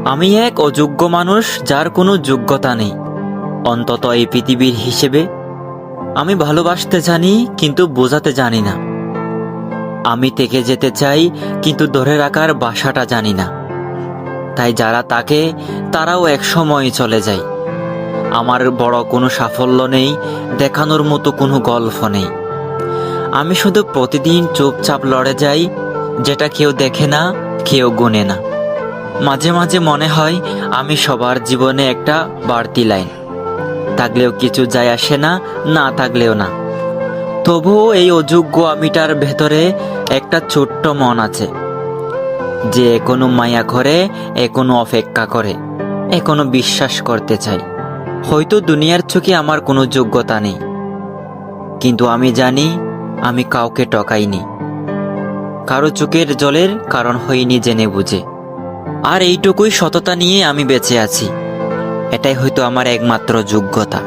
আমি এক অযোগ্য মানুষ, যার কোনো যোগ্যতা নেই, অন্তত এই পৃথিবীর হিসেবে। আমি ভালোবাসতে জানি, কিন্তু বোঝাতে জানি না। আমি থেকে যেতে চাই, কিন্তু ধরে রাখার বাসাটা জানি না। তাই যারা তাকে, তারাও এক সময় চলে যায়। আমার বড় কোনো সাফল্য নেই, দেখানোর মতো কোনো গল্প নেই। আমি শুধু প্রতিদিন চুপচাপ লড়ে যাই, যেটা কেউ দেখে না, কেউ গুনে না। মাঝে মাঝে মনে হয় আমি সবার জীবনে একটা বাড়তি লাইন, থাকলেও কিছু যায় আসে না, না থাকলেও না। তবুও এই অযোগ্য আমিটার ভেতরে একটা ছোট্ট মন আছে, যে এখনো মায়া করে, এখনো অপেক্ষা করে, এখনো বিশ্বাস করতে চাই। হয়তো দুনিয়ার চোখে আমার কোনো যোগ্যতা নেই, কিন্তু আমি জানি আমি কাউকে টকাইনি, কারো চোখের জলের কারণ হইনি জেনে বুঝে। আর এইটুকুই সততা নিয়ে আমি বেঁচে আছি। এটাই হয়তো আমার একমাত্র যোগ্যতা।